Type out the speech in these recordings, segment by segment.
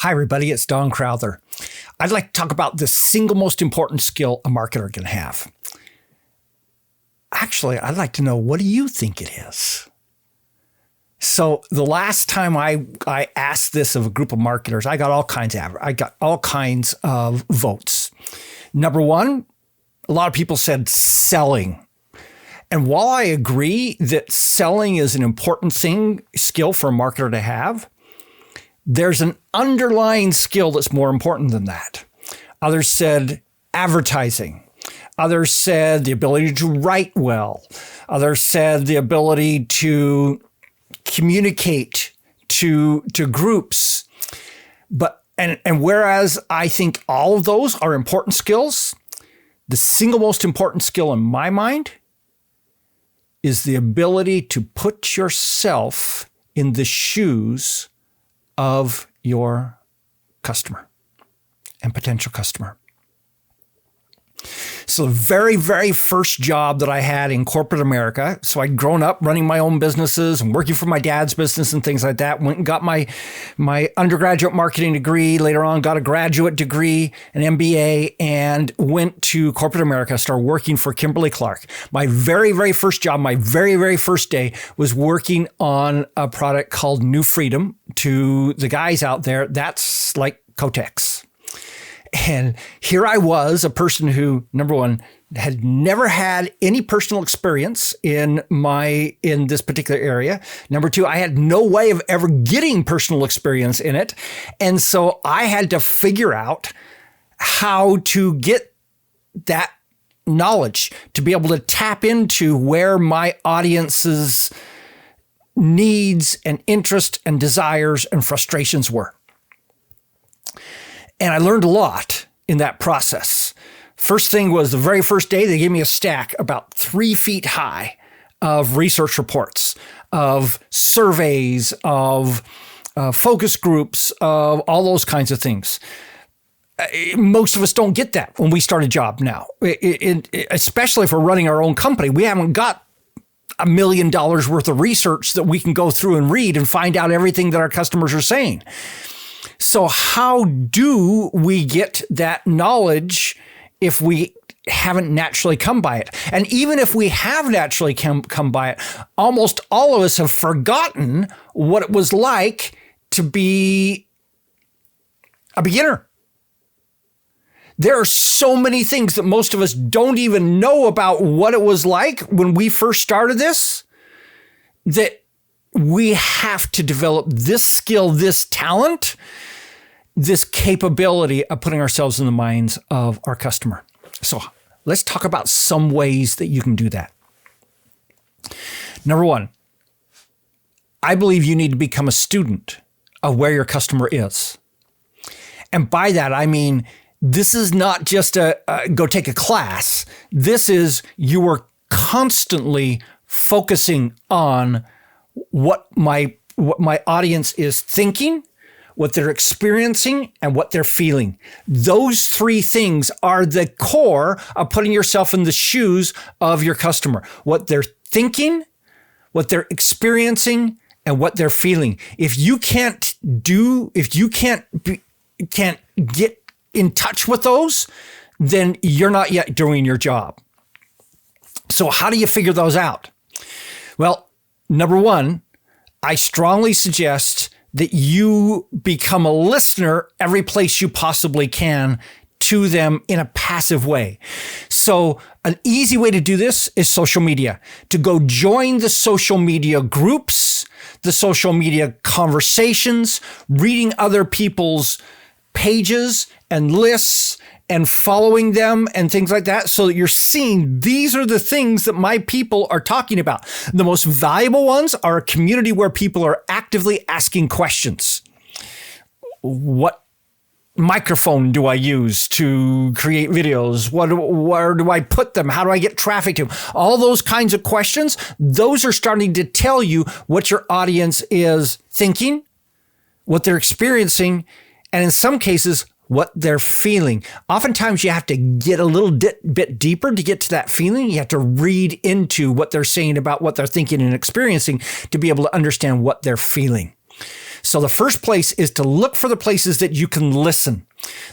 Hi, everybody. It's Don Crowther. I'd like to talk about the single most important skill a marketer can have. Actually, I'd like to know, what do you think it is? So the last time I asked this of a group of marketers, I got all kinds of votes. Number one, a lot of people said selling. And while I agree that selling is an important skill for a marketer to have, there's an underlying skill that's more important than that. Others said advertising. Others said the ability to write well. Others said the ability to communicate to groups. And whereas I think all of those are important skills, the single most important skill in my mind is the ability to put yourself in the shoes of your customer and potential customer. So the very, very first job that I had in corporate America, so I'd grown up running my own businesses and working for my dad's business and things like that, went and got my undergraduate marketing degree, later on got a graduate degree, an MBA, and went to corporate America, started working for Kimberly-Clark. My very, very first job, my very, very first day was working on a product called New Freedom. To the guys out there, that's like Kotex. And here I was, a person who, number one, had never had any personal experience in this particular area. Number two, I had no way of ever getting personal experience in it. And so I had to figure out how to get that knowledge, to be able to tap into where my audience's needs and interest and desires and frustrations were. And I learned a lot in that process. First thing was, the very first day, they gave me a stack about 3 feet high of research reports, of surveys, of focus groups, of all those kinds of things. Most of us don't get that when we start a job now, especially if we're running our own company. We haven't got $1 million worth of research that we can go through and read and find out everything that our customers are saying. So how do we get that knowledge if we haven't naturally come by it? And even if we have naturally come by it, almost all of us have forgotten what it was like to be a beginner. There are so many things that most of us don't even know about what it was like when we first started this, that we have to develop this skill, this talent, this capability of putting ourselves in the minds of our customer. So let's talk about some ways that you can do that. Number one, I believe you need to become a student of where your customer is. And by that, I mean, this is not just go take a class. This is, you are constantly focusing on what my audience is thinking, what they're experiencing, and what they're feeling. Those 3 things are the core of putting yourself in the shoes of your customer. What they're thinking, what they're experiencing, and what they're feeling. If you can't get in touch with those, then you're not yet doing your job. So how do you figure those out? Well, number one, I strongly suggest that you become a listener every place you possibly can to them in a passive way. So an easy way to do this is social media. To go join the social media groups, the social media conversations, reading other people's pages and lists and following them and things like that, so that you're seeing these are the things that my people are talking about. The most valuable ones are a community where people are actively asking questions. What microphone do I use to create videos? Where do I put them? How do I get traffic to them? All those kinds of questions, those are starting to tell you what your audience is thinking, what they're experiencing, and in some cases, what they're feeling. Oftentimes you have to get a little bit deeper to get to that feeling. You have to read into what they're saying about what they're thinking and experiencing to be able to understand what they're feeling. So the first place is to look for the places that you can listen.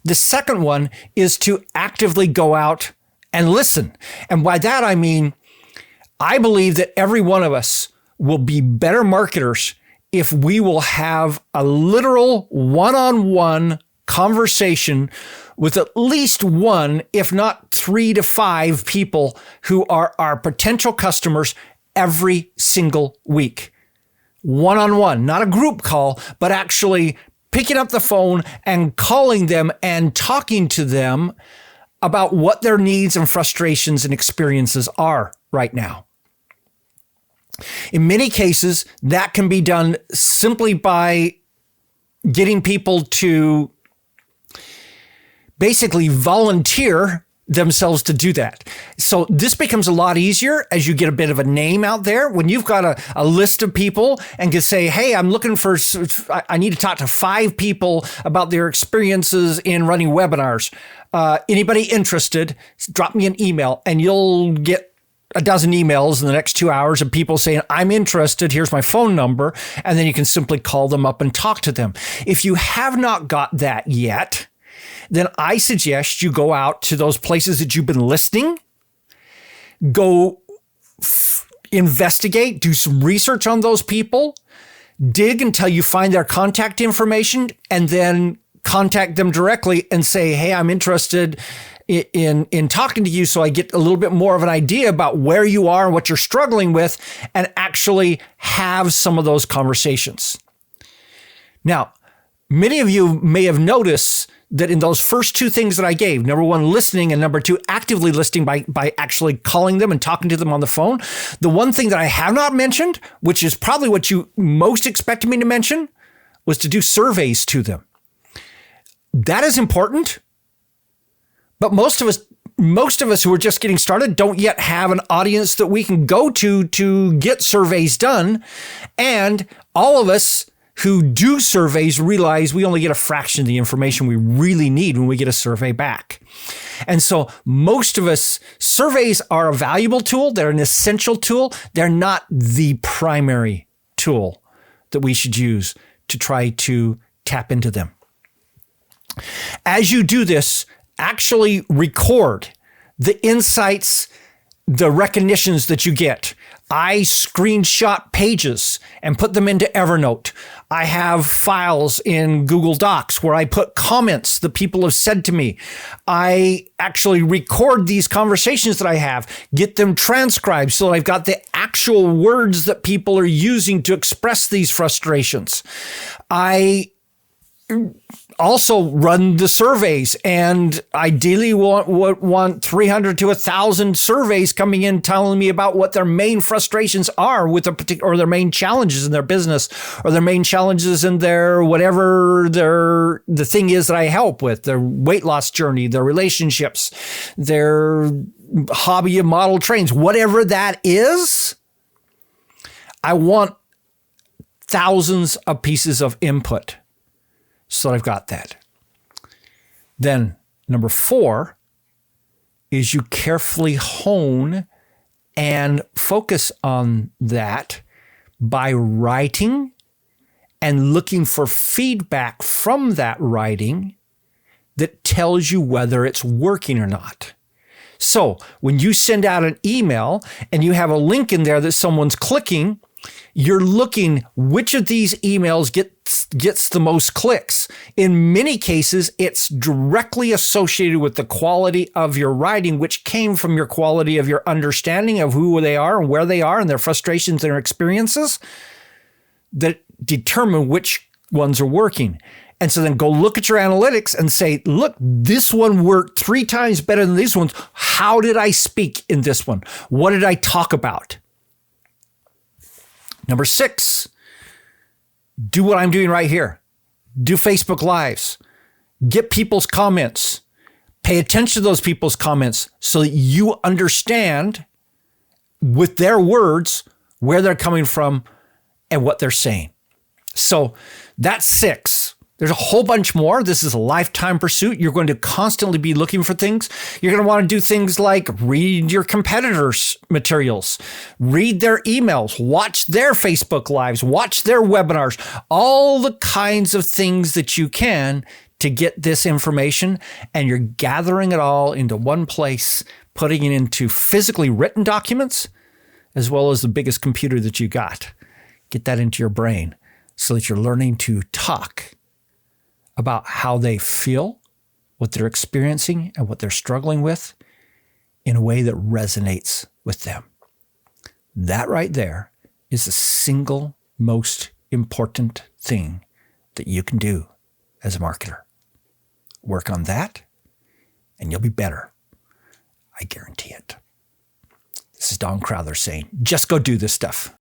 The second one is to actively go out and listen. And by that, I mean, I believe that every one of us will be better marketers if we will have a literal one-on-one conversation with at least one, if not 3 to 5 people who are our potential customers every single week. One-on-one, not a group call, but actually picking up the phone and calling them and talking to them about what their needs and frustrations and experiences are right now. In many cases, that can be done simply by getting people to basically volunteer themselves to do that. So this becomes a lot easier as you get a bit of a name out there. When you've got a list of people and can say, hey, I need to talk to 5 people about their experiences in running webinars. Anybody interested, drop me an email, and you'll get a dozen emails in the next 2 hours of people saying, I'm interested, here's my phone number. And then you can simply call them up and talk to them. If you have not got that yet, then I suggest you go out to those places that you've been listening, go investigate, do some research on those people, dig until you find their contact information, and then contact them directly and say, hey, I'm interested in talking to you so I get a little bit more of an idea about where you are and what you're struggling with, and actually have some of those conversations. Now, many of you may have noticed that in those first 2 things that I gave, number 1, listening, and number 2, actively listening by actually calling them and talking to them on the phone, the one thing that I have not mentioned, which is probably what you most expected me to mention, was to do surveys to them. That is important. But most of us who are just getting started don't yet have an audience that we can go to get surveys done. And all of us who do surveys realize we only get a fraction of the information we really need when we get a survey back. And so most of us, surveys are a valuable tool. They're an essential tool. They're not the primary tool that we should use to try to tap into them. As you do this, actually record the insights, the recognitions that you get. I screenshot pages and put them into Evernote. I have files in Google Docs where I put comments that people have said to me. I actually record these conversations that I have, get them transcribed so I've got the actual words that people are using to express these frustrations. I also run the surveys, and ideally want 300 to 1,000 surveys coming in telling me about what their main frustrations are with a particular, or their main challenges in their business, or their main challenges in their whatever the thing is that I help with, their weight loss journey, their relationships, their hobby of model trains, whatever that is. I want thousands of pieces of input. So I've got that. Then number 4 is you carefully hone and focus on that by writing and looking for feedback from that writing that tells you whether it's working or not. So when you send out an email and you have a link in there that someone's clicking, you're looking which of these emails gets the most clicks. In many cases, it's directly associated with the quality of your writing, which came from your quality of your understanding of who they are and where they are and their frustrations and their experiences that determine which ones are working. And so then go look at your analytics and say, look, this one worked 3 times better than these ones. How did I speak in this one? What did I talk about? Number 6, do what I'm doing right here. Do Facebook Lives. Get people's comments. Pay attention to those people's comments so that you understand with their words where they're coming from and what they're saying. So that's 6. There's a whole bunch more. This is a lifetime pursuit. You're going to constantly be looking for things. You're going to want to do things like read your competitors' materials, read their emails, watch their Facebook Lives, watch their webinars, all the kinds of things that you can to get this information. And you're gathering it all into one place, putting it into physically written documents, as well as the biggest computer that you got. Get that into your brain so that you're learning to talk about how they feel, what they're experiencing, and what they're struggling with in a way that resonates with them. That right there is the single most important thing that you can do as a marketer. Work on that, and you'll be better. I guarantee it. This is Don Crowther saying, just go do this stuff.